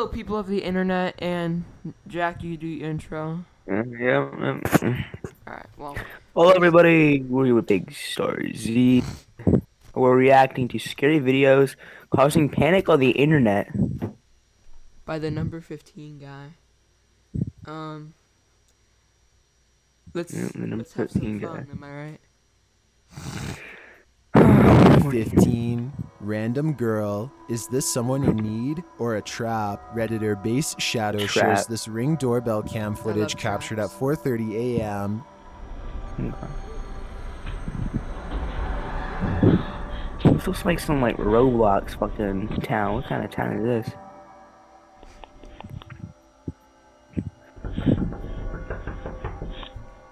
Hello, people of the internet, and Jack, you do your intro. Yeah. Alright, well, Hello, everybody. We're with Big Star Z. We're reacting to scary videos causing panic on the internet. by the number 15 guy. Um, Yeah, let's the number let's have some 13 fun, am I right? Number guy. 15, random girl. Is this someone you need or a trap? Redditor Base Shadow shares Trap. this Ring doorbell cam footage love captured at traps. 4:30 a.m. This looks like some like Roblox fucking town. What kind of town is this?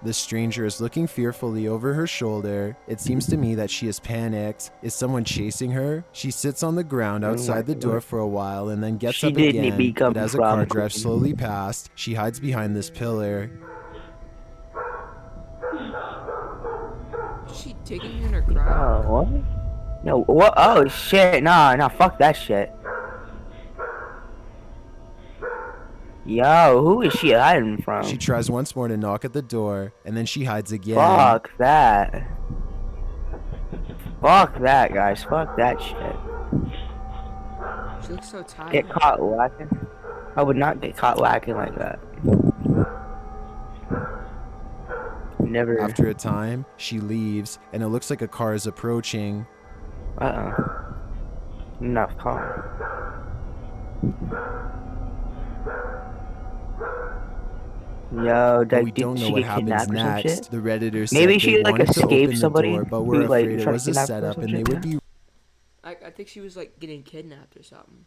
The stranger is looking fearfully over her shoulder. It seems to me that she is panicked. Is someone chasing her? She sits on the ground Oh my outside the door God. for a while and then gets She up didn't again. become But as a car prom drives queen. slowly past, she hides behind this pillar. Is she digging in her ground? Oh, what? No, what? Oh, shit. Nah, fuck that shit. Yo, who is she hiding from? She tries once more to knock at the door, and then she hides again. Fuck that. Fuck that, guys. Fuck that shit. She looks so tired. Get caught lacking? I would not get caught lacking like that. Never. After a time, she leaves, and it looks like a car is approaching. Enough car. Yo, But we did don't know she what get happens kidnapped or some shit? next. The Redditors said Maybe they she like wanted to escaped open somebody the door, but who were like afraid it tried was to a kidnap her or setup some and they shit. would be I think she was like getting kidnapped or something.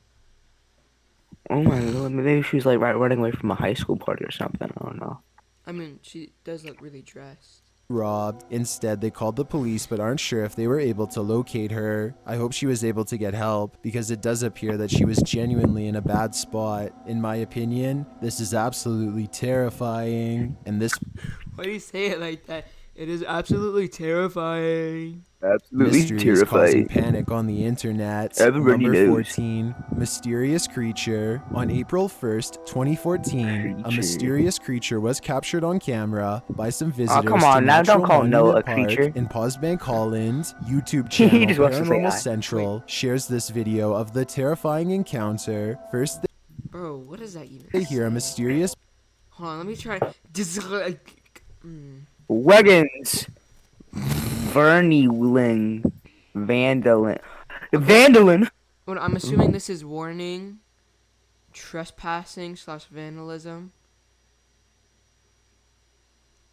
Oh my god, maybe she was like running away from a high school party or something. I don't know. I mean, she does look really dressed. robbed. Instead, they called the police but aren't sure if they were able to locate her. I hope she was able to get help because it does appear that she was genuinely in a bad spot. In my opinion, this is absolutely terrifying. And this Why do you say it like that? It is absolutely terrifying. Absolutely mystery is causing terrifying. panic on the internet. Everybody Number knows. 14, mysterious creature. On April 1st, 2014, a Creature. mysterious creature was captured on camera by some visitors come to on, now don't Natural call Noah Monument a Park creature. in Pausbank, Holland. YouTube He channel just wants to say Paranormal hi. Central shares this video of the terrifying encounter. First, Bro, what does that even they hear a say? mysterious Hold on, let me try. Weggins. Verniling. Vandalin. Vandalin! Well, I'm assuming this is warning, trespassing / vandalism.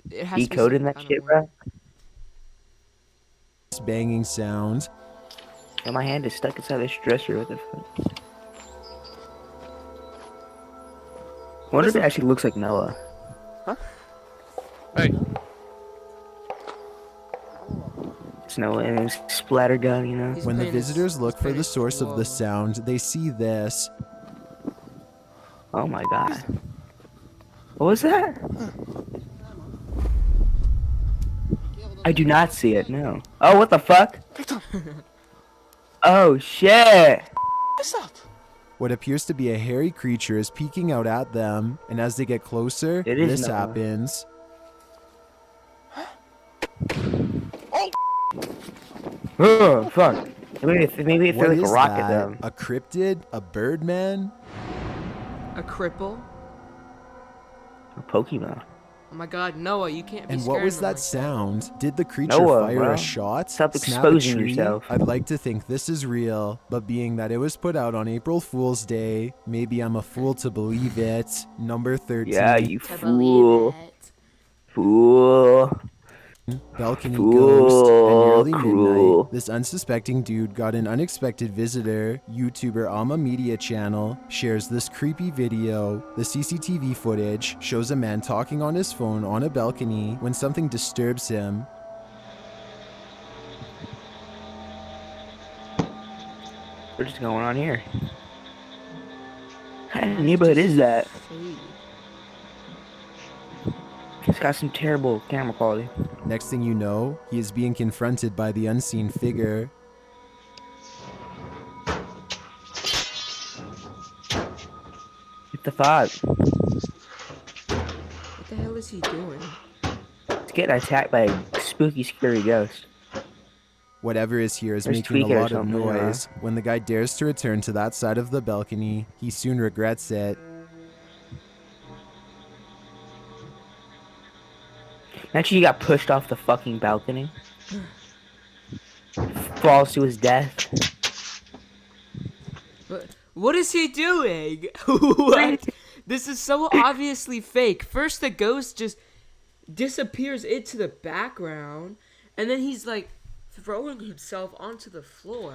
It has to be Decoding some that kind of shit, bro. banging sound. And my hand is stuck inside this dresser. What the fuck? I wonder if it actually looks like Noah. Huh? Hey. It's Noah and his splatter gun, you know? He's When the playing his- visitors he's look for playing the his source of the whoa. sound, they see this. Oh my god. What was that? I do not see it, no. Oh, what the fuck? Oh, shit! What appears to be a hairy creature is peeking out at them, and as they get closer, It is this Noah. happens. Oh, fuck. Maybe it threw What like a is rocket that? though. A cryptid? A birdman? A cripple? A Pokemon. Oh my god, Noah, you can't be And scaring what was them that like sound? Did the creature Noah, fire bro. a shot? Stop Snap a exposing tree? yourself. I'd like to think this is real, but being that it was put out on April Fool's Day, maybe I'm a fool to believe it. Number 13. Yeah, you To fool. believe it. Fool. Balcony Fool, ghost. At nearly cruel. midnight, this unsuspecting dude got an unexpected visitor. YouTuber Alma Media Channel shares this creepy video. The CCTV footage shows a man talking on his phone on a balcony when something disturbs him. What's just going on here? What kind of neighborhood is that? Fade. It's got some terrible camera quality. Next thing you know, he is being confronted by the unseen figure. What the fuck? What the hell is he doing? He's getting attacked by a spooky, scary ghost. Whatever is here is Or making a tweak it or lot of something, noise. When the guy dares to return to that side of the balcony, he soon regrets it. Actually, he got pushed off the fucking balcony. Falls to his death. What is he doing? What? This is so obviously fake. First, the ghost just disappears into the background, and then he's like throwing himself onto the floor.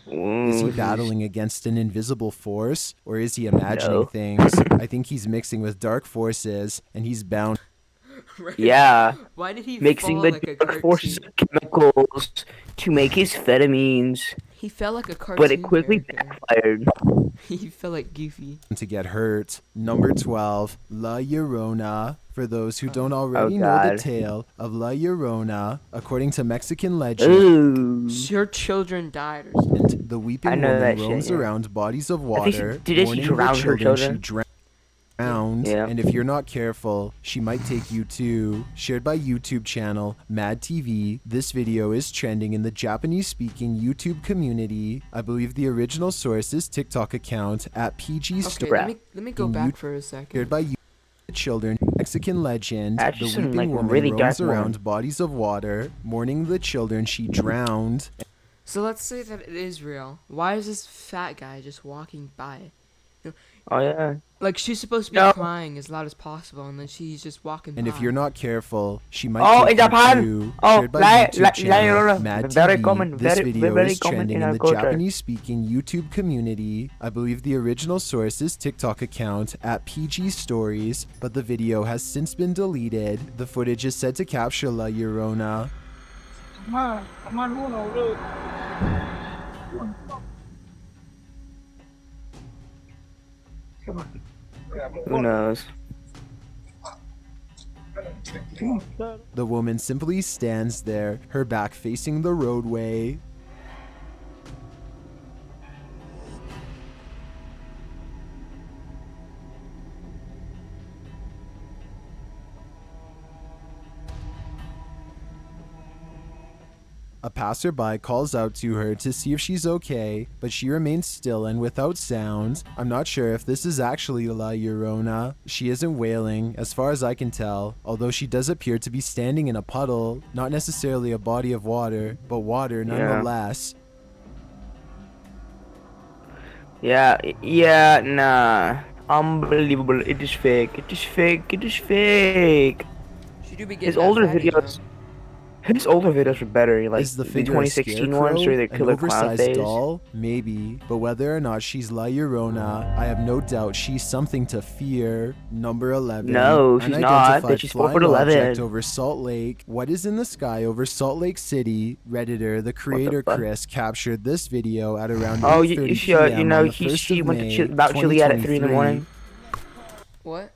Is he battling against an invisible force, or is he imagining No. things? I think he's mixing with dark forces, and he's bound. Right? Yeah. Why did he Mixing fall the like a dark forces cartoon? of chemicals to make his amphetamines, He fell like a cartoon. but it quickly character. backfired. He fell like Goofy. To get hurt. Number 12, La Eurona. For those who don't already Oh, know the God. tale of La Llorona, according to Mexican legend, Ooh. Your children died or something. the I weeping know woman that shit, roams yeah. around bodies of I think she- water, didn't she warning drown the her children she children? drowned, Yeah. and if you're not careful, she might take you too. Shared by YouTube channel Mad TV, this video is trending in the Japanese-speaking YouTube community. I believe the original source is TikTok account at PG Okay, Story. let me go In back you- for a Shared second. by children, Mexican legend, That's the just some, weeping like, woman really roams dark one. around bodies of water, mourning the children she drowned. So let's say that it is real. Why is this fat guy just walking by? Oh yeah. Like, she's supposed to be No. crying as loud as possible, and then she's just walking And by. if you're not careful, she might Oh, take in you Japan! too. Oh, Shared by YouTube channel Llorona. Mad Very TV. common, This very, video very is common trending in in our the culture. Japanese-speaking YouTube community. I believe the original source is TikTok account at PG Stories, but the video has since been deleted. The footage is said to capture La Llorona. Who knows? The woman simply stands there, her back facing the roadway. A passerby calls out to her to see if she's okay, but she remains still and without sound. I'm not sure if this is actually La Eurona. She isn't wailing, as far as I can tell, although she does appear to be standing in a puddle, not necessarily a body of water, but water nonetheless. Yeah, nah. Unbelievable. It is fake. It is fake. It is fake. She do be getting His that older fatty, videos. though. His older videos were better. Like Is the the figure 2016 a ones scarecrow, or the an killer clown oversized phase. doll? Maybe, but whether or not she's La Llorona, I have no doubt she's something to fear. Number 11. No, she's not. Unidentified She's flying 4'11". object over Salt Lake. What is in the sky over Salt Lake City? Redditor, the creator fuck? Chris, captured this video at around Oh, 8:30 you p.m. know, on the he 1st she of went May, to Mount Chiliad at 3 in the 2023. morning. What?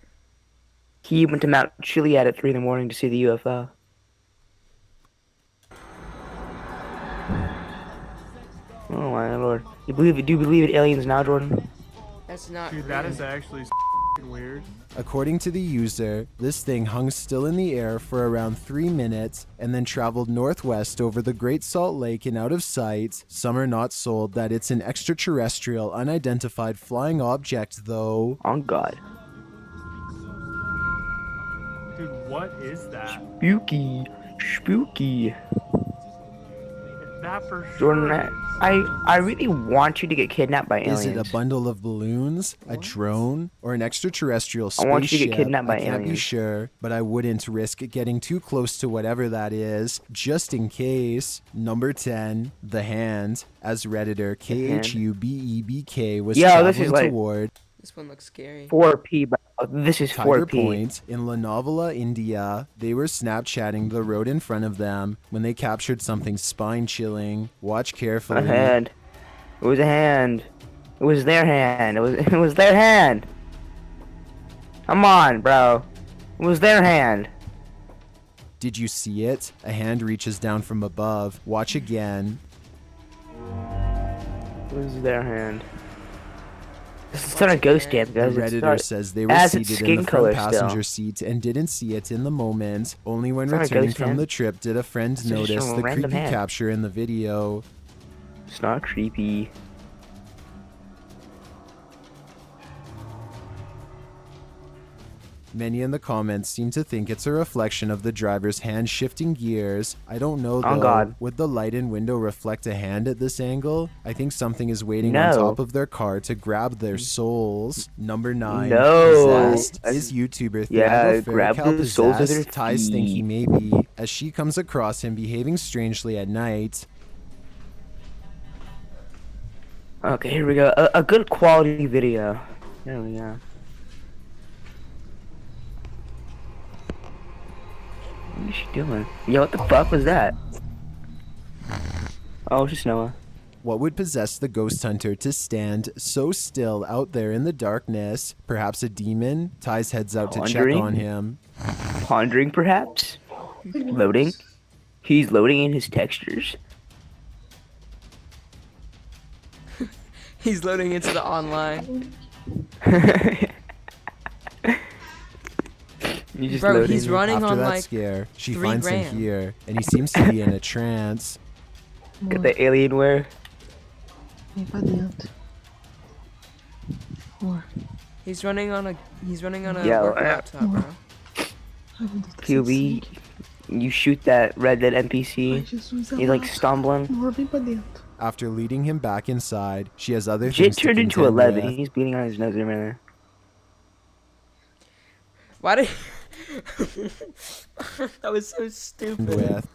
He went to Mount Chiliad at 3 in the morning to see the UFO. Oh my lord! You believe it? Do you believe in aliens now, Jordan? That's not Dude, real. that is actually weird. According to the user, this thing hung still in the air for around 3 minutes and then traveled northwest over the Great Salt Lake and out of sight. Some are not sold that it's an extraterrestrial, unidentified flying object, though. On God. Dude, what is that? Spooky. Spooky. That for sure. Jordan, I really want you to get kidnapped by aliens. Is it a bundle of balloons, a drone, or an extraterrestrial spaceship? I want you to get kidnapped by I can't be aliens. sure, but I wouldn't risk getting too close to whatever that is, just in case. Number 10, The Hand, as Redditor KHUBEBK was Yo, this is traveling like- toward This one looks scary. 4P, bro. This is Tiger 4P. Point in Lonavala, India. They were Snapchatting the road in front of them when they captured something spine-chilling. Watch carefully. A hand. It was a hand. It was their hand. It was their hand. Come on, bro. It was their hand. Did you see it? A hand reaches down from above. Watch again. It was their hand. It's not a ghost again. jam, The guys. It's Redditor not, says they it were has its seated in the skin front color passenger still. seat and didn't see it in the moment. Only when It's not a returning ghost from hand. the trip did a friend It's just notice a the random creepy hand. capture in the video. It's not creepy. Many in the comments seem to think it's a reflection of the driver's hand shifting gears. I don't know though. On God. Would the light in window reflect a hand at this angle? I think something is waiting No. on top of their car to grab their souls. Number 9. No. Possessed. Is YouTuber Yeah, Thiago grab Ferrical the souls of their possessed? Ties think he feet. may be, as she comes across him behaving strangely at night. Okay, here we go. A good quality video. There we go. What is she doing? Yo, what the fuck was that? Oh, it's just Noah. What would possess the ghost hunter to stand so still out there in the darkness? Perhaps a demon? Ties heads out to check Pondering? on him. Pondering, perhaps? Loading? He's loading in his textures. He's loading into the online. You just Bro, loading he's it. running After on that like scare, she 3 finds grand. him here, and he seems to be in a trance. Got the alien wear. Vem pra dentro. Amor. He's running on a Yo, work laptop, bro. Ai, meu Deus, tá QB, you shoot that Red Dead Ai, NPC. Jesus He's like amado. stumbling. Amor, vem pra dentro. After leading him back inside, she has other Jit things to turned into contend 11. with. He's bleeding on his nose right there. Why did that was so stupid. with.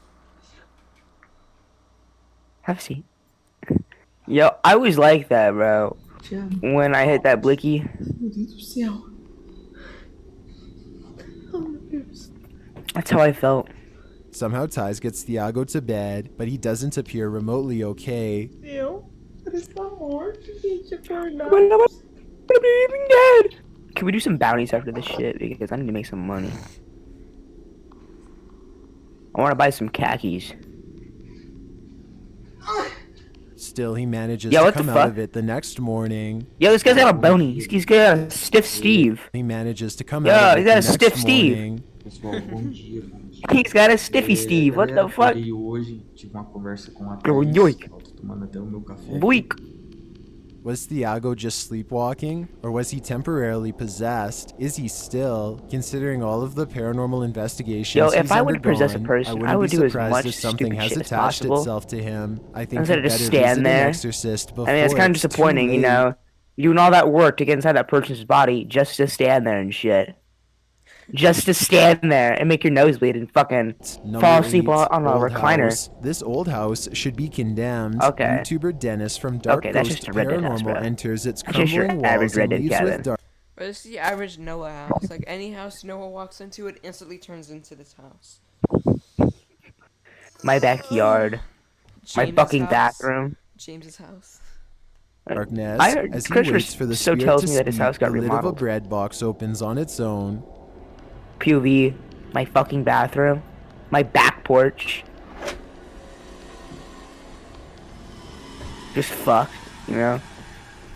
Have a seat. Yo, I was like that, bro. Tiago, When I hit that blicky. meu Deus do céu. Oh, meu Deus. That's how I felt. Somehow Ties gets Thiago to bed, but he doesn't appear remotely okay. Eu? Parece tá morto, gente. Acordar. Dead. Can we do some bounties after this shit? Because I need to make some money. I want to buy some khakis. Still, he manages Yeah, to what the come out fuck? of it the next morning. Yo, this guy's got a bony. He's got a stiff Steve. He manages to come Yeah, out of he it got the a stiff next Steve. morning. Pessoal, bom dia, gente. He's got a stiffy Steve. What the fuck? Acordei hoje, tive uma conversa com a Yo, Thaís. yoik. Ó, tô tomando até o meu café. Weak. Was Thiago just sleepwalking? Or was he temporarily possessed? Is he still? Considering all of the paranormal investigations Yo, if he's I would possess a undergone, person, wouldn't I would be do as surprised much if something stupid has shit as attached possible. itself to him. I think Instead he'd of just better stand visit there. an exorcist before I mean, it's kind of it's too disappointing, you late. know? Doing all that work to get inside that person's body just to stand there and shit. Just to stand there and make your nose bleed and fucking Number fall asleep 8, on a old recliner. house. This old house should be condemned. Okay. YouTuber Dennis from Dark Okay, that's Ghost just a Red Dead house, Paranormal bro. enters its That's just your crumbling average walls Red and Dead leaves cabin. with dark. But this is the average Noah house. Like any house Noah walks into, it instantly turns into this house. My backyard. My James's fucking house. bathroom. James's house. Darkness. I heard As he Christopher waits for the so spirit tells to me that his speak, house got the lid of a remodeled. bread box opens on its own. POV. My fucking bathroom. My back porch. Just fucked, you know?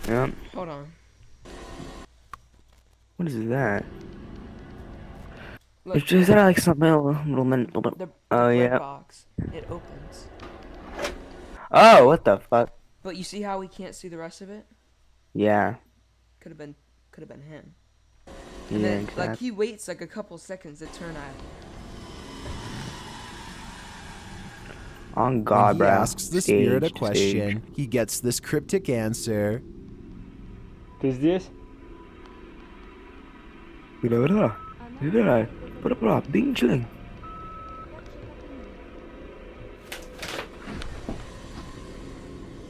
Yeah. Hold on. What is that? Look, Is that like something little the Oh, bread yeah. box. It opens. Oh, what the fuck? But you see how we can't see the rest of it? Yeah. Could have been him. Yeah, And then exactly. like he waits like a couple seconds to turn out. On God, When bro. he asks the spirit a Staged, question, he gets this cryptic answer. Who's this? Being chilling.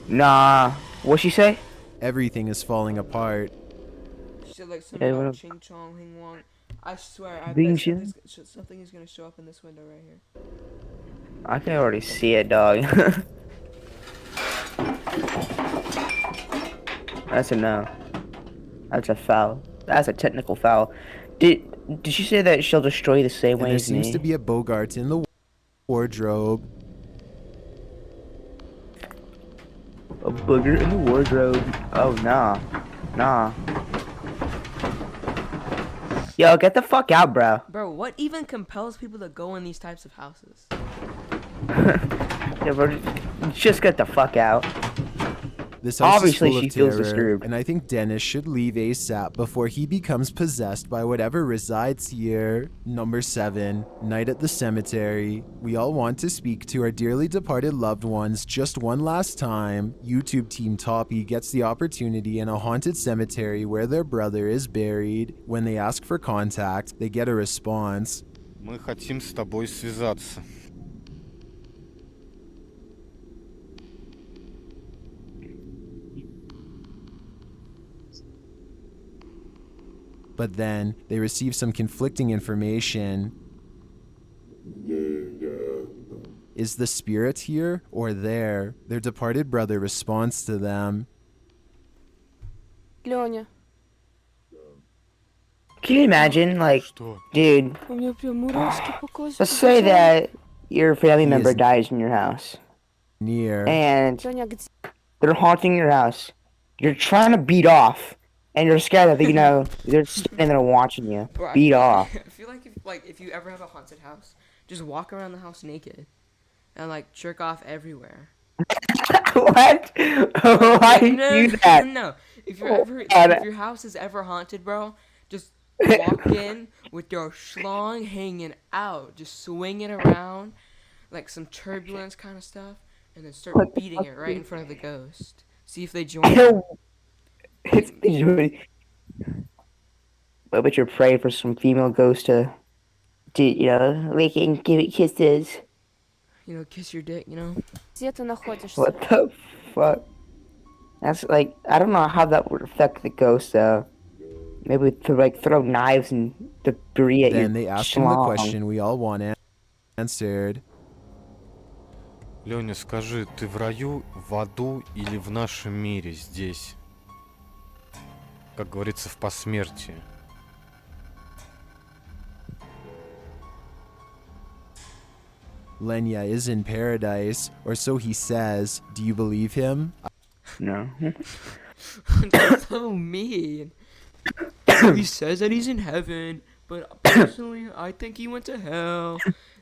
Nah. What'd she say? Everything is falling apart. She said like something Yeah, about what Ching Chong Hing Wong. I swear, I Bing bet Shin? something is gonna show up in this window right here. I can already see it, dog. That's a no. That's a foul. That's a technical foul. Did she say that she'll destroy the same And way there as seems me? to be a Bogart in the wardrobe. A booger in the wardrobe. Oh nah. Nah. Yo, get the fuck out, bro. Bro, what even compels people to go in these types of houses? Yeah, bro, just get the fuck out. This house Obviously, is full she of feels terror, disturbed. and I think Dennis should leave ASAP before he becomes possessed by whatever resides here. Number 7, Night at the Cemetery. We all want to speak to our dearly departed loved ones just one last time. YouTube team Toppy gets the opportunity in a haunted cemetery where their brother is buried. When they ask for contact, they get a response. Мы хотим с тобой связаться. But then they receive some conflicting information. Is the spirit here or there? Their departed brother responds to them. Леня, Can you imagine, like, Что? dude, у меня прям мурашки по коже let's say побежали. that your family He member is- dies in your house, Near. and Леня, где? they're haunting your house. You're trying to beat off, and you're scared that they're standing there watching you. Bro, I Beat feel- off. I feel like if you ever have a haunted house, just walk around the house naked and like jerk off everywhere. What? Why do you do that? No. If Oh, God. if your house is ever haunted, bro, just walk in with your schlong hanging out, just swing it around like some turbulence kind of stuff, and then start What the beating fuck, it right in dude? front of the ghost. See if they join. Ew. It's usually. But you're praying for some female ghost to, lick it and give it kisses. You know, kiss your dick. You know. Где ты находишься? What the fuck? That's like, I don't know how that would affect the ghost though. Maybe to like throw knives and debris at Then your they ask him the schlong. question we all want answered. Леня, скажи, ты в раю, в аду или в нашем мире здесь? Как говорится, в посмертии. Lenya is in paradise, or so he says. Do you believe him? No. That's so mean. He says that he's in heaven, but personally, I think he went to hell.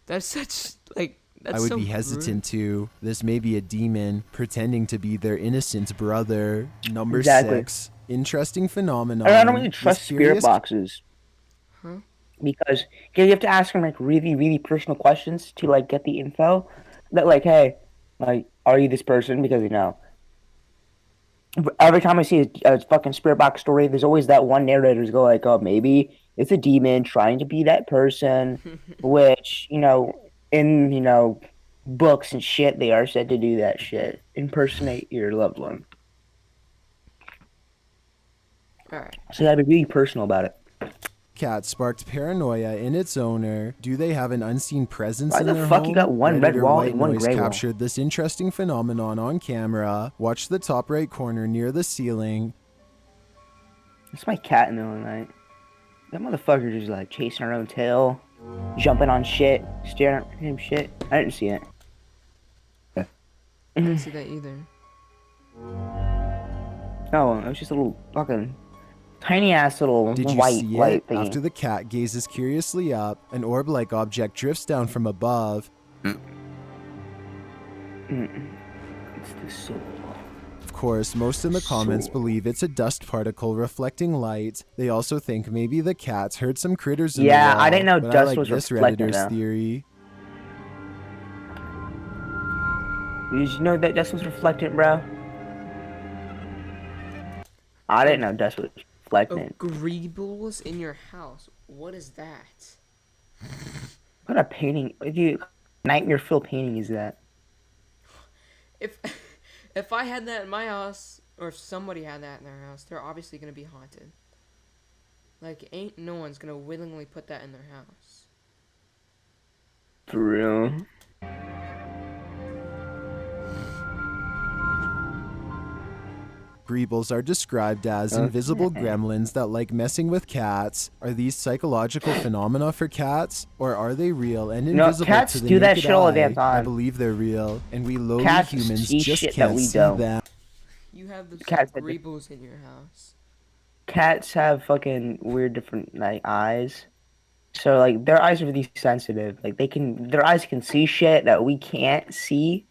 That's such like. That's I would so be rude. hesitant to. This may be a demon pretending to be their innocent brother. Number Exactly. 6. Interesting phenomenon. I don't really trust spirit Mysterious- boxes. Huh? Because you have to ask them like really, really personal questions to like get the info. That like, hey, like, are you this person? Because every time I see a fucking spirit box story, there's always that one narrator who's go like, oh, maybe it's a demon trying to be that person, which in books and shit, they are said to do that shit, impersonate your loved one. All right. So you gotta be really personal about it. Cat sparked paranoia in its owner. Do they have an unseen presence Why in the their fuck home? you got one red Redditor wall White and one Noise gray wall? captured this interesting phenomenon on camera. Watch the top right corner near the ceiling. It's my cat in the middle of the night. That motherfucker just like chasing her own tail, jumping on shit, staring at him shit. I didn't see it. I didn't see that either. No, it was just a little fucking tiny ass little Did you white see light it? thingy. After the cat gazes curiously up, an orb-like object drifts down from above. It's the soul. Of course, most in the comments believe it's a dust particle reflecting light. They also think maybe the cats heard some critters in Yeah, the wall. I didn't know but dust I like was this reflecting Redditor's though. theory. Did you know that dust was reflectant, bro? I didn't know dust was reflectant. Agreeables in your house. What is that? What a painting. Nightmare filled painting is that? If if I had that in my house, or if somebody had that in their house, they're obviously gonna be haunted. Like, ain't no one's gonna willingly put that in their house. For real. Greebles are described as Okay. invisible gremlins that like messing with cats. Are these psychological phenomena for cats, or are they real and No, invisible cats to the do that naked shit all the eye? damn time. I believe they're real, and we lowly Cats humans see just shit can't that we see don't. them. You have those Cats that agreeables in your house. cats have fucking weird different like eyes. So like their eyes are really sensitive. Like their eyes can see shit that we can't see.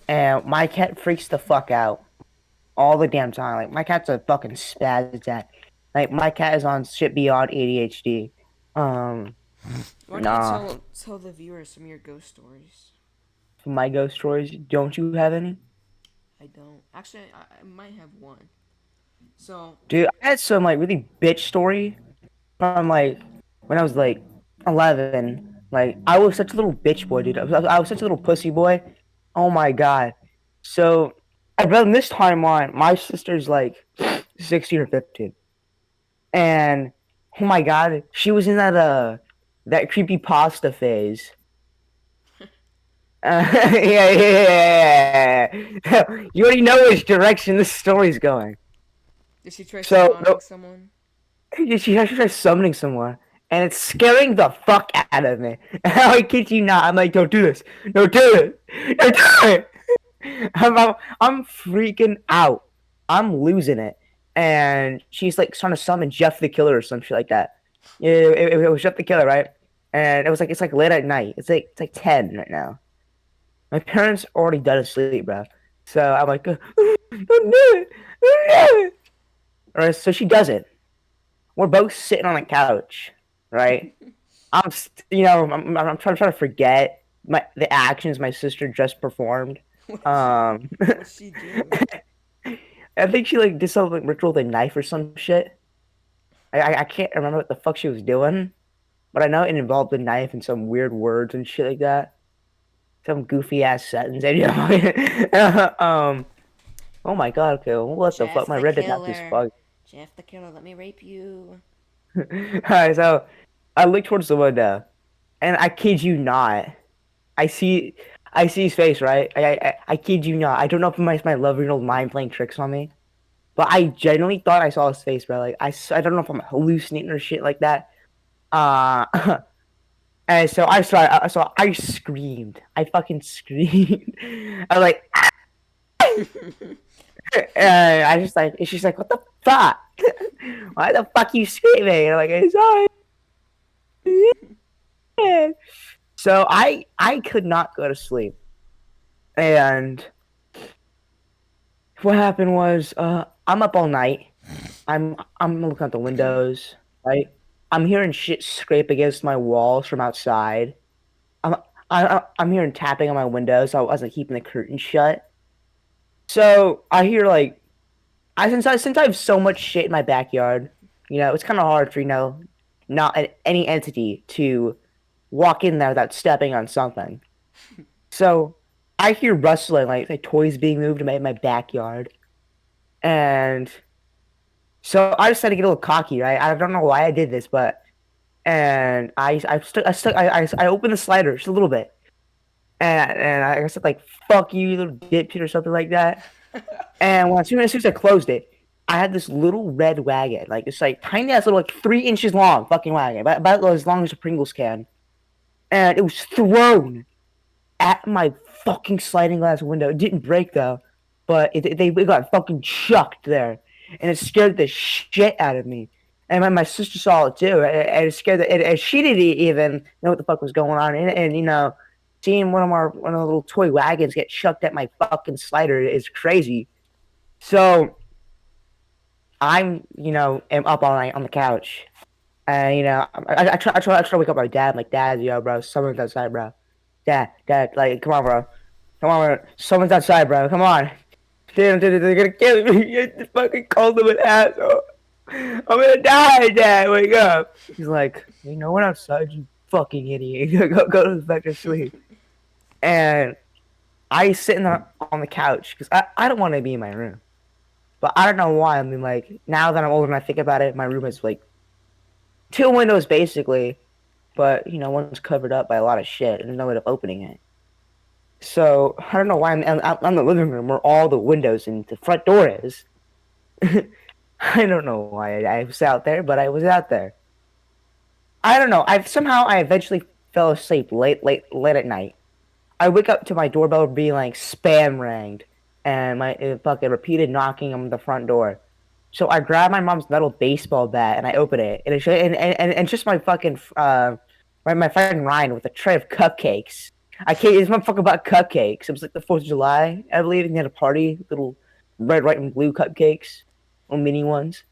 And my cat freaks the fuck out all the damn time. Like my cat's a fucking spaz at. Like my cat is on shit beyond ADHD. Why don't Nah. you tell the viewers some of your ghost stories? My ghost stories. Don't you have any? I don't. Actually, I might have one. So, Dude, I had some like really bitch story from like when I was like 11. Like I was such a little bitch boy, dude. I was such a little pussy boy. Oh my god. So around this timeline, my sister's like 16 or 15, and oh my god, she was in that creepy pasta phase. Yeah. You already know which direction this story's going. did she try So, summoning no- someone? She actually tried summoning someone, and it's scaring the fuck out of me. I kid you not. I'm like, don't do this. Don't do it. Don't do it. I'm freaking out. I'm losing it. And she's like trying to summon Jeff the Killer or some shit like that. Yeah, it was Jeff the Killer, right? And it's like late at night. It's like 10 right now. My parents already dead asleep, bro. So I'm like, don't do it. Don't do it. Alright, so she does it. We're both sitting on the couch, right? I'm trying to forget the actions my sister just performed. What'd she do? I think she like did some like ritual with a knife or some shit. I can't remember what the fuck she was doing, but I know it involved a knife and some weird words and shit like that. Some goofy ass sentence. And, you know, oh my god, okay, what the fuck? My Reddit app is fucked. Jeff the Killer, let me rape you. Alright, so I look towards the window, and I kid you not, I see his face, right? I kid you not. I don't know if my 11-year-old mind playing tricks on me, but I genuinely thought I saw his face, bro. Like I don't know if I'm hallucinating or shit like that. Uh, and so I screamed. I fucking screamed. I was like, and I just like, she's like, what the fuck? Why the fuck you screaming? And I'm like, I'm sorry. So I could not go to sleep, and what happened was I'm up all night. I'm looking out the windows, right? I'm hearing shit scrape against my walls from outside. I'm hearing tapping on my windows. So I wasn't keeping the curtain shut. So I hear like since I have so much shit in my backyard, it's kind of hard for not any entity to walk in there without stepping on something. So I hear rustling, like toys being moved in my backyard, and so I decided to get a little cocky, right? I don't know why I did this, but and I opened the slider just a little bit, and I said like "fuck you, you little dipshit" or something like that. And as soon as I closed it, I had this little red wagon, like it's like tiny ass little like 3 inches long fucking wagon, about as long as a Pringles can, and it was thrown at my fucking sliding glass window. It didn't break though, but it got fucking chucked there, and it scared the shit out of me. And my sister saw it too, and it scared and she didn't even know what the fuck was going on. And seeing one of the little toy wagons get chucked at my fucking slider is crazy. So am up all night on the couch, and I try to wake up my dad. I'm like, Dad, bro, someone's outside, bro. Dad, like, come on, bro. Come on, bro. Someone's outside, bro. Come on. Damn, they're gonna kill me. You just fucking called him an asshole. I'm gonna die, Dad. Wake up. He's like, no one outside, you fucking idiot. Go back to sleep. And I sit on the couch because I don't want to be in my room. But I don't know why. I mean, like, now that I'm older and I think about it, my room is like 2 windows basically. But, one's covered up by a lot of shit and there's no way of opening it. So, I don't know why I'm in the living room where all the windows and the front door is. I don't know why I was out there, but I was out there. I don't know. I eventually fell asleep late at night. I wake up to my doorbell being like spam ranged and my fucking repeated knocking on the front door. So I grabbed my mom's metal baseball bat and I open it, and it's just my fucking my friend Ryan with a tray of cupcakes. I can't. This motherfucker bought cupcakes. It was like the 4th of July, I believe, and he had a party. Little red, white, and blue cupcakes, little mini ones.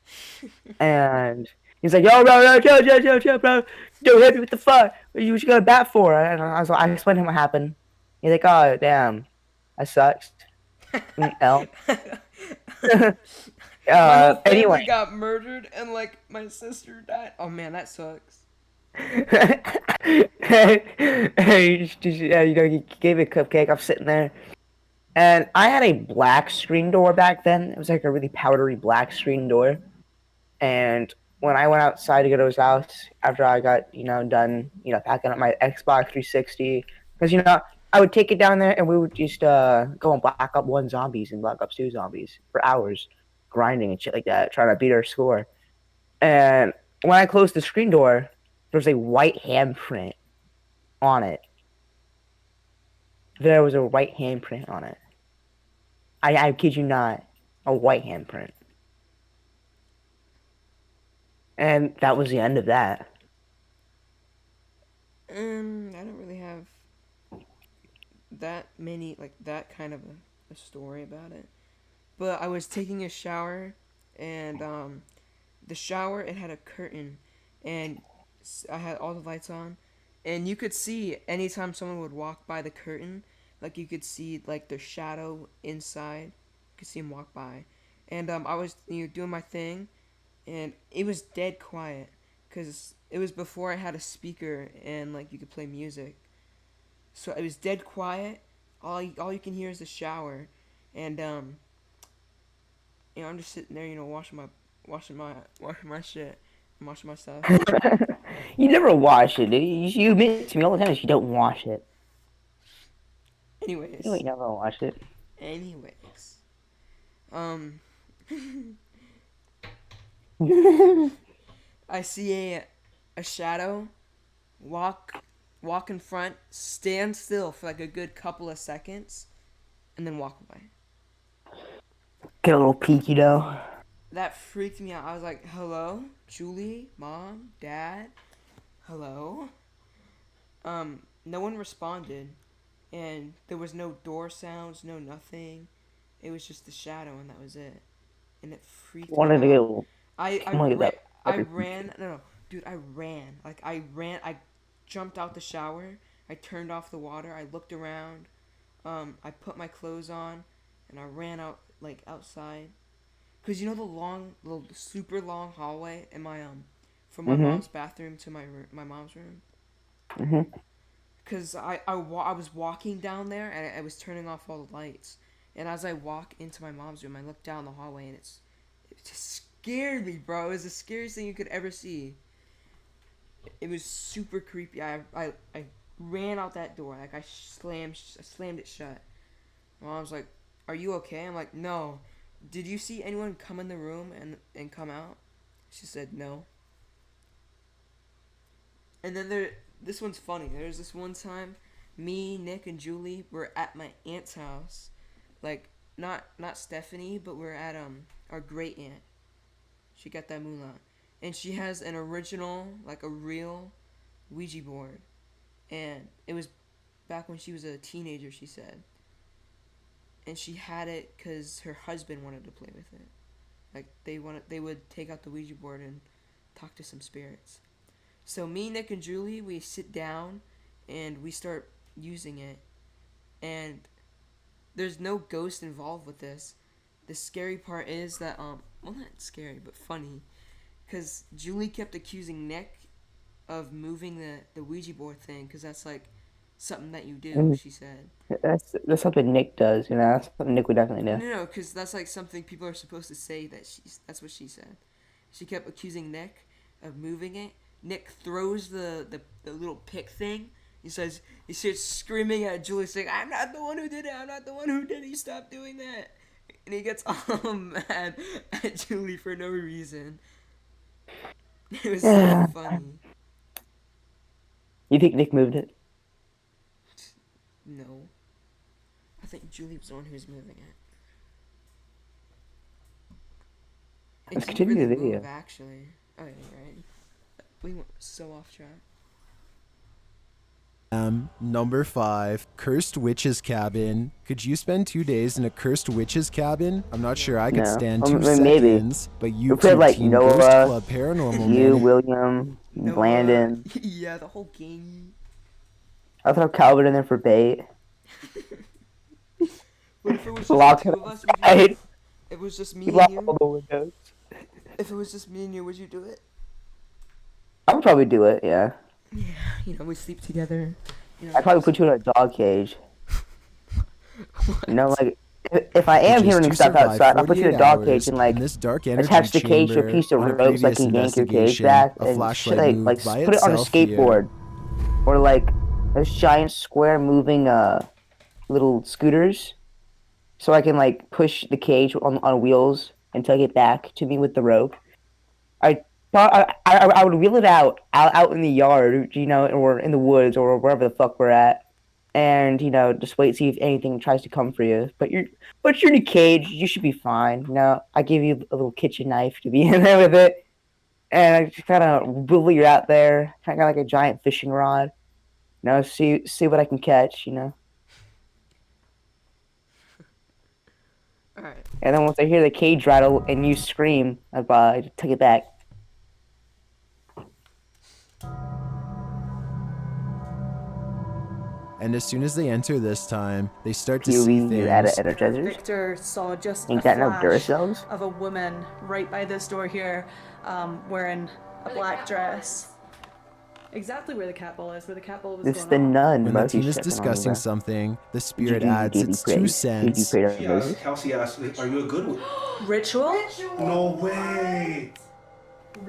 And he's like, "Yo, bro, yo, bro, yo, hit me with the fuck. What you got a bat for?" And I explained to him what happened. He's like, "Oh, damn, that sucks." L. My whole family Anyway. got murdered and like my sister died. Oh man, that sucks. He gave me a cupcake. I'm sitting there, and I had a black screen door back then. It was like a really powdery black screen door. And when I went outside to go to his house after I got, done, packing up my Xbox 360, because I would take it down there and we would just go on Black Ops 1 zombies and Black Ops 2 zombies for hours, grinding and shit like that, trying to beat our score. And when I closed the screen door, there was a white handprint on it. There was a white handprint on it. I kid you not, a white handprint. And that was the end of that. I don't really have that many, like that kind of a story about it. But I was taking a shower, and the shower, it had a curtain, and I had all the lights on, and you could see anytime someone would walk by the curtain, like you could see like their shadow inside. You could see them walk by, and I was doing my thing, and it was dead quiet, cause it was before I had a speaker and like you could play music. So it was dead quiet. All you can hear is the shower, and I'm just sitting there, washing my shit, and washing my stuff. You never wash it. You admit to me all the time that you don't wash it. Anyways, You ain't never wash it. anyways, I see a shadow walk in front, stand still for like a good couple of seconds, and then walk away. Get a little peeky though. That freaked me out. I was like, "Hello, Julie, Mom, Dad, hello." No one responded, and there was no door sounds, no nothing. It was just the shadow, and that was it. And it freaked me Wanted to get. out. I want to get I that. ran. No, dude, I ran. Like I ran. I jumped out the shower. I turned off the water. I looked around. I put my clothes on, and I ran out like outside. Cause you know the super long hallway in my from my mom's bathroom to my mom's room. Mhm. Cause I was walking down there and I was turning off all the lights, and as I walk into my mom's room, I look down the hallway and it just scared me, bro. It was the scariest thing you could ever see. It was super creepy. I ran out that door, like I slammed it shut. My mom's like, "Are you okay?" I'm like, "No." Did you see anyone come in the room and come out? She said no. And then this one's funny. There's this one time, me, Nick, and Julie were at my aunt's house, like not Stephanie, but we're at our great aunt. She got that moolah, and she has an original, like a real Ouija board, and it was back when she was a teenager. She said, and she had it because her husband wanted to play with it. Like they would take out the Ouija board and talk to some spirits. So me, Nick, and Julie, we sit down and we start using it, and there's no ghost involved with this. The scary part is that well, not scary but funny, because Julie kept accusing Nick of moving the Ouija board thing, because that's like something that you do. She said. That's something Nick does. That's something Nick would definitely do. No, because that's like something people are supposed to say that that's what she said. She kept accusing Nick of moving it. Nick throws the little pick thing. He starts screaming at Julie saying, "I'm not the one who did it, I'm not the one who did it, stop doing that." And he gets all mad at Julie for no reason. It was so funny. You think Nick moved it? No. I think Julie was the one who was moving It Let's didn't continue really the video. move, actually. Oh, yeah, right. We went so off track. Number 5, Cursed Witch's Cabin. Could you spend 2 days in a cursed witch's cabin? I'm not sure I could No. stand Well, 2 maybe. seconds, but If we had, YouTube like, Team Noah, Ghost Club Paranormal You, Man. William, Landon. Yeah, the whole gang. I'll throw Calvin in there for bait. What if it was just Lock the two him of us? Would you outside. do it? It was just me Lock and all you. the windows. If it was just me and you, would you do it? I would probably do it, yeah. Yeah, you know, we sleep together. You know, I'd probably put you in a dog cage. You know, like, if I am Just hearing to stuff survive outside, I'll put you in a 48 dog cage hours and, like, in this dark energy attach the cage to a chamber. piece of On a rope so I previous can yank your cage investigation, back a and flashlight like moved by put it on a itself here. skateboard. Or, like, those giant square moving, little scooters. So I can, like, push the cage on wheels and take it back to me with the rope. I would wheel it out in the yard, you know, or in the woods or wherever the fuck we're at, and you know, just wait see if anything tries to come for you. But you're in a cage, you should be fine. You know, I give you a little kitchen knife to be in there with it, and I just kind of wheel you out there, kind of like a giant fishing rod. You know, see what I can catch. You know, all right. and then once I hear the cage rattle and you scream, I take it back. And as soon as they enter this time, they start to see POV, you add things. energizers. Victor saw just Ain't a that no flash Duracells? of a woman right by this door here, wearing a black dress. Exactly where the cat ball is, where the cat ball was It's going the off. nun. When bro. the team She's is checking on me, discussing bro. something, the Did spirit you adds did you its pray? 2 Did you cents. pray to She Moses? asked, Kelsey asked, are you a good one? Ritual? No way!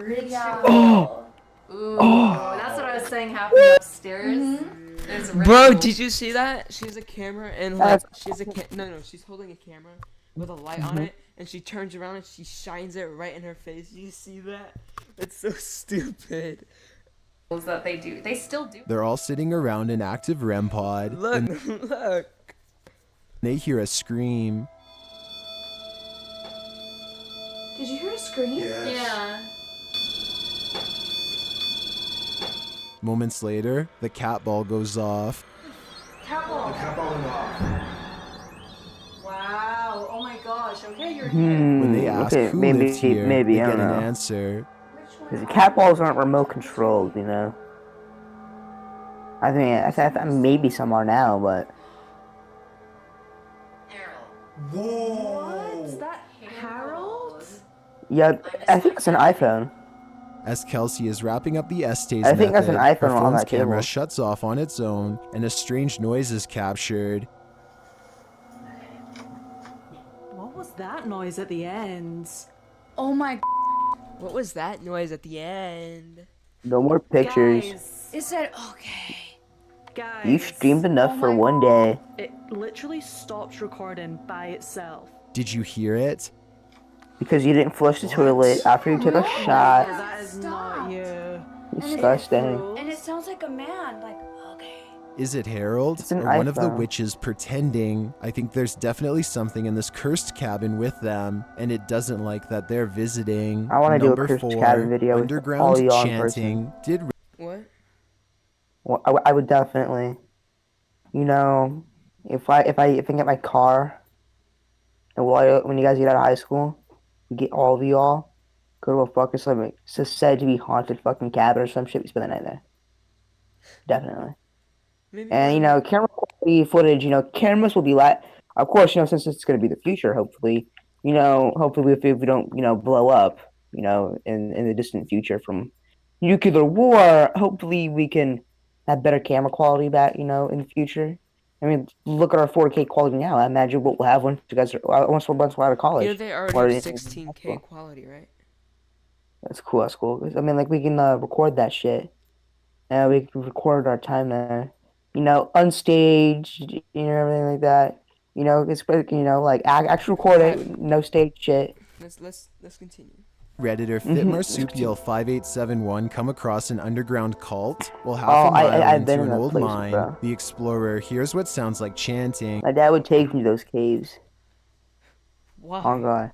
Oh! Ooh, Oh! that's what I was saying happened upstairs. There's a Bro, ritual. did you see that? She has a camera and like That's- she has a no, she's holding a camera with a light on it, and she turns around and she shines it right in her face. You see that? It's so stupid. That they do. They still do. They're all sitting around an active REM pod. Look, When look. they hear a scream. Did you hear a scream? Yes. Yeah. Moments later, the cat ball goes off. Cat ball. The cat ball went off. Wow. Oh my gosh. Okay, you're When they ask Okay, who maybe, lives here, maybe, they I get don't an know. answer. Because the cat balls aren't remote controlled, you know? I mean, I maybe some are now, but... Whoa! What's that? Harold? Yeah, I think it's an iPhone. As Kelsey is wrapping up the Estes I think that's an method, her iPhone on phone's that camera table. shuts off on its own, and a strange noise is captured. What was that noise at the end? Oh my. What was that noise at the end? No more pictures. Guys, It said okay. guys. You streamed enough Oh for my- one day. It literally stopped recording by itself. Did you hear it? Because you didn't flush the toilet after you took a shot. That is not you. Disgusting. And it sounds like a man. Like okay. Is it Harold It's an or one of the iPhone. witches pretending? I think there's definitely something in this cursed cabin with them, and it doesn't like that they're visiting. I wanna do a Number cursed 4, cabin video with underground all y'all in chanting. Did What? Well, I would definitely, you know, if I get my car, and when you guys get out of high school, get all of y'all, go to a fucking it's said to be haunted fucking cabin or some shit. We spend the night there. Definitely. Maybe. And you know, camera quality footage. You know, cameras will be of course, you know, since it's gonna be the future. Hopefully, you know, hopefully if we don't, you know, blow up, you know, in the distant future from nuclear war, hopefully we can have better camera quality back, you know, in the future. I mean, look at our 4K quality now. I imagine what we'll have once we're out of college. You know they already Or have in- 16K quality, right? That's cool. That's cool. 'Cause, I mean, like we can record that shit. We can record our time there. You know, unstaged. You know, everything like that. You know, it's you know, like actually record it, no stage shit. Let's continue. Redditor Mhm. FitMarsupial5871 come across an underground cult? Well, half Oh, a mile I've into been in an those old places, mine, bro. the explorer hears what sounds like chanting. My dad would take me to those caves. Why? Oh god.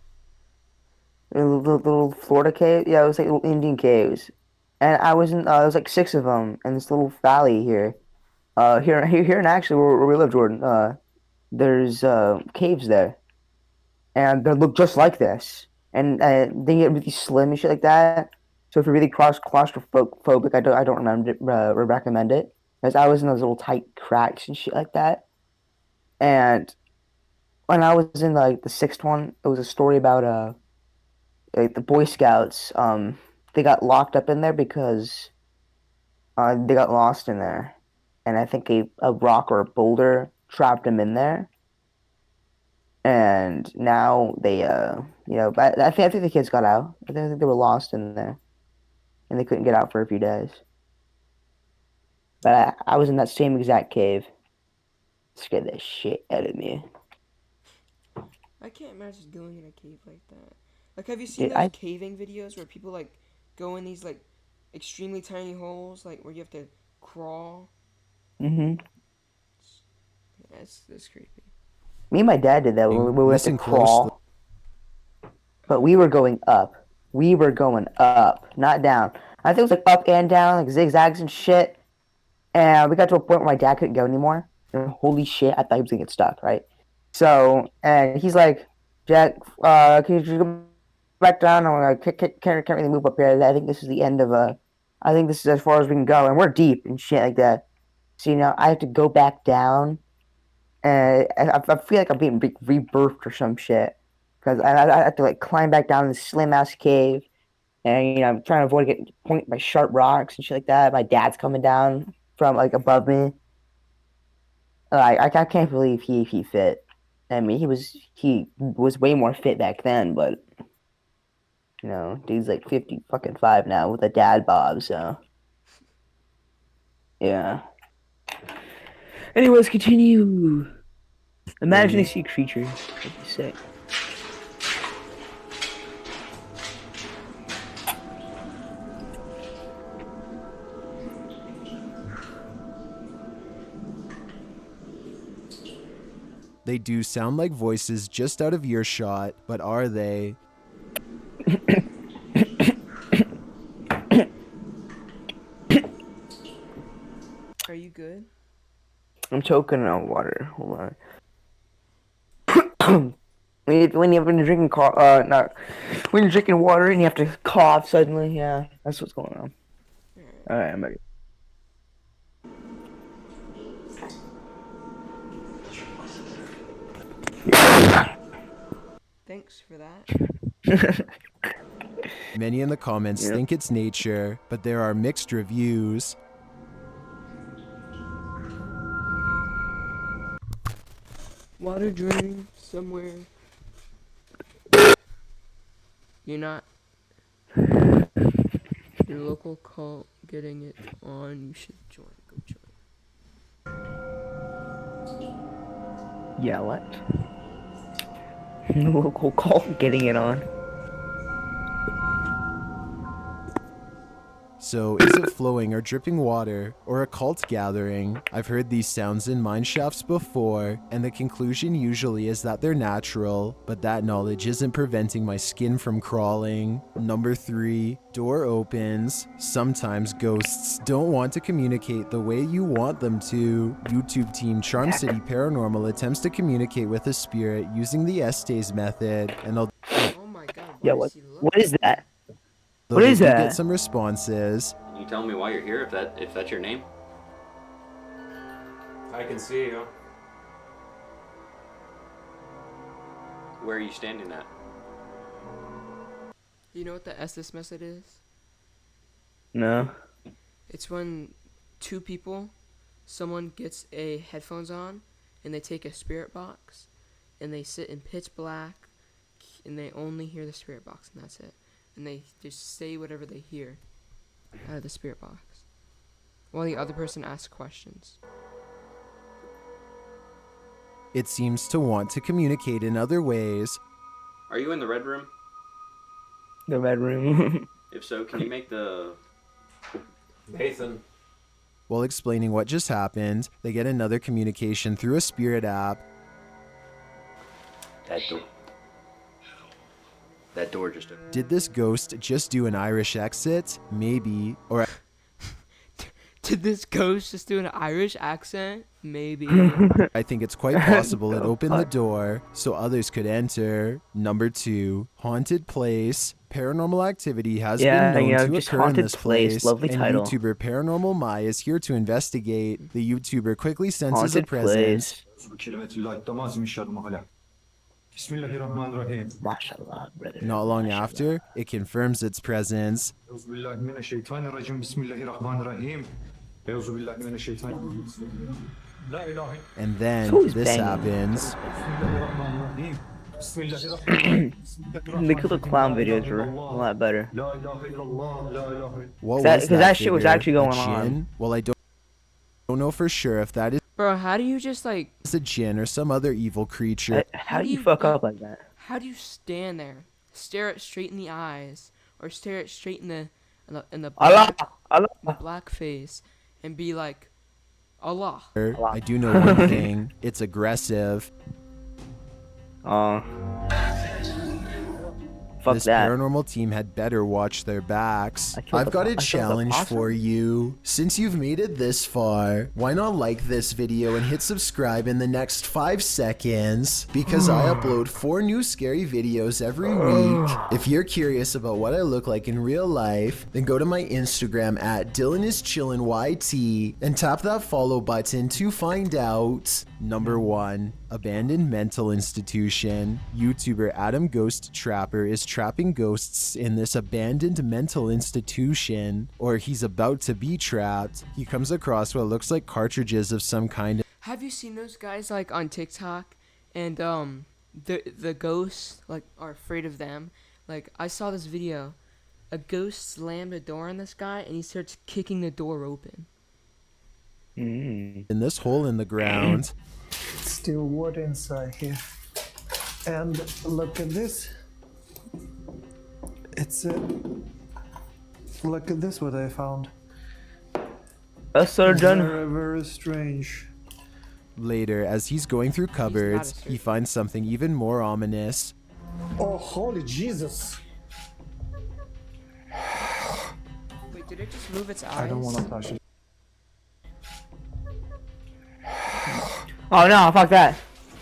The little Florida cave. Yeah, it was like little Indian caves, and I was in. There was like six of them in this little valley here. Here, and actually where we live, Jordan. There's caves there, and they look just like this, and they get really slim and shit like that. So if you're really claustrophobic, I don't recommend it, because I was in those little tight cracks and shit like that. And when I was in like the sixth one, it was a story about like the Boy Scouts. They got locked up in there because they got lost in there, and I think a rock or a boulder trapped them in there. And now they but I think the kids got out. I think they were lost in there, and they couldn't get out for a few days. But I was in that same exact cave. Scared the shit out of me. I can't imagine going in a cave like that. Like, have you seen Dude, those caving videos where people like go in these like extremely tiny holes, like where you have to crawl? Mm-hmm. That's creepy. Me and my dad did that. We had to Listen crawl. But we were going up. We were going up, not down. I think it was like up and down, like zigzags and shit. And we got to a point where my dad couldn't go anymore. And holy shit, I thought he was gonna get stuck, right? So, and he's like, Jack, can you go back down? I'm like, can't really move up here. I think this is the end of I think this is as far as we can go. And we're deep and shit like that. So, I have to go back down. And I feel like I'm being rebirthed or some shit. Because I have to like climb back down this slim ass cave. And, I'm trying to avoid getting pointed by sharp rocks and shit like that. My dad's coming down from like above me. I can't believe he fit. I mean, he was way more fit back then, but dude's like 55 now with a dad bob, so yeah. Anyways, continue. Imagine a sea creature. That'd be sick. They do sound like voices just out of earshot, but are they? Are you good? I'm choking on water. Hold on. when you're drinking when you're drinking water and you have to cough suddenly, yeah, that's what's going on. All right, I'm ready. Thanks for that. Many in the comments think it's nature, but there are mixed reviews. Water drain somewhere. You're not your local cult getting it on. You should join. Go join. Yeah, what? Local cult getting it on. So, is it flowing or dripping water, or a cult gathering? I've heard these sounds in mine shafts before, and the conclusion usually is that they're natural, but that knowledge isn't preventing my skin from crawling. Number 3, door opens. Sometimes ghosts don't want to communicate the way you want them to. YouTube team Charm City Paranormal attempts to communicate with a spirit using the Estes method, and they'll... Oh my god. Yeah, what is that? Though What they is do that? get some responses. Can you tell me why you're here, if that's your name? I can see you. Where are you standing at? You know what the Estes method is? No. It's when two people, someone gets a headphones on, and they take a spirit box, and they sit in pitch black, and they only hear the spirit box, and that's it. And they just say whatever they hear out of the spirit box, while the other person asks questions. It seems to want to communicate in other ways. Are you in the red room? The red room. If so, can you make the... Nathan. While explaining what just happened, they get another communication through a spirit app. That That door just opened. Did this ghost just do an Irish exit? Maybe. Or Did this ghost just do an Irish accent? Maybe. I think it's quite possible it opened the door so others could enter. Number 2, haunted place. Paranormal activity has been known to just occur in haunted this place. lovely and title. YouTuber Paranormal Mai is here to investigate. The YouTuber quickly senses Haunted a presence. Mashallah, brother. Not long after, it confirms its presence. And then Who's this banging? happens. The Killer Clown videos were a lot better. What That- was 'cause that shit was figure? actually A going on. djinn? Well, I don't know for sure if that is Bro, how do you just like a djinn or some other evil creature. How do you fuck up like that? how do you stand there, stare it straight in the eyes, or stare it straight in the Allah, black face, and be like, Allah? I do know one thing. It's aggressive. Fuck This that. paranormal team had better watch their backs. I killed I've the got po- a I killed the challenge possum? for you. Since you've made it this far, why not like this video and hit subscribe in the next 5 seconds? Because I upload 4 new scary videos every week. If you're curious about what I look like in real life, then go to my Instagram at DylanIsChillinYT and tap that follow button to find out. Number 1. Abandoned mental institution. YouTuber Adam Ghost Trapper is trapping ghosts in this abandoned mental institution, or he's about to be trapped. He comes across what looks like cartridges of some kind. Have you seen those guys like on TikTok, and the ghosts like are afraid of them? Like I saw this video, a ghost slammed a door on this guy, and he starts kicking the door open. In this hole in the ground. Still water inside here. And look at this. It's look at this what I found. A surgeon. Very, very strange. Later, as he's going through cupboards, he finds something even more ominous. Oh, holy Jesus. Wait, did it just move its eyes? I don't want to touch it. Oh no, fuck that.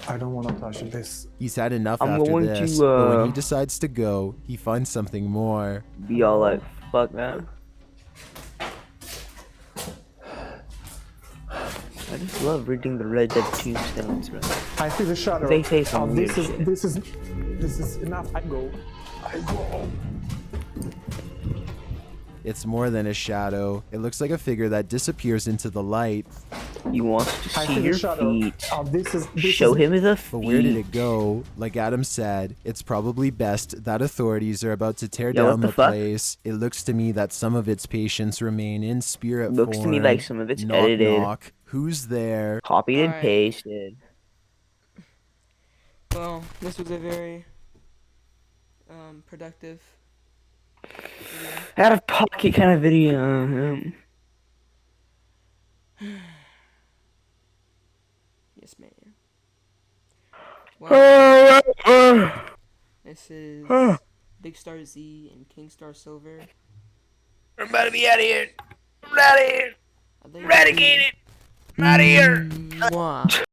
I don't want to touch this. He's had enough I'm after going this, to, but when he decides to go, he finds something more. Be all like, fuck that. I just love reading the Red Dead tombstones, bro. I see the shadow. They say some weird this shit. this is enough. I go. It's more than a shadow. It looks like a figure that disappears into the light. He wants to I see see the your shadow. feet. This Show is, him the feet. But where did it go? Like Adam said, it's probably best that authorities are about to tear Yo, what down the the fuck? place. It looks to me that some of its patients remain in spirit Looks form. to me like some of it's knock, edited. Knock. Who's there? Copied and Alright. pasted. Well, this was a very productive video. Out of pocket kind of video. Yes, man. Well, this is Big Star Z and King Star Silver. I'm about to be out of here. I'm out of here. I think Eradicated. I'm out of here. Mwah.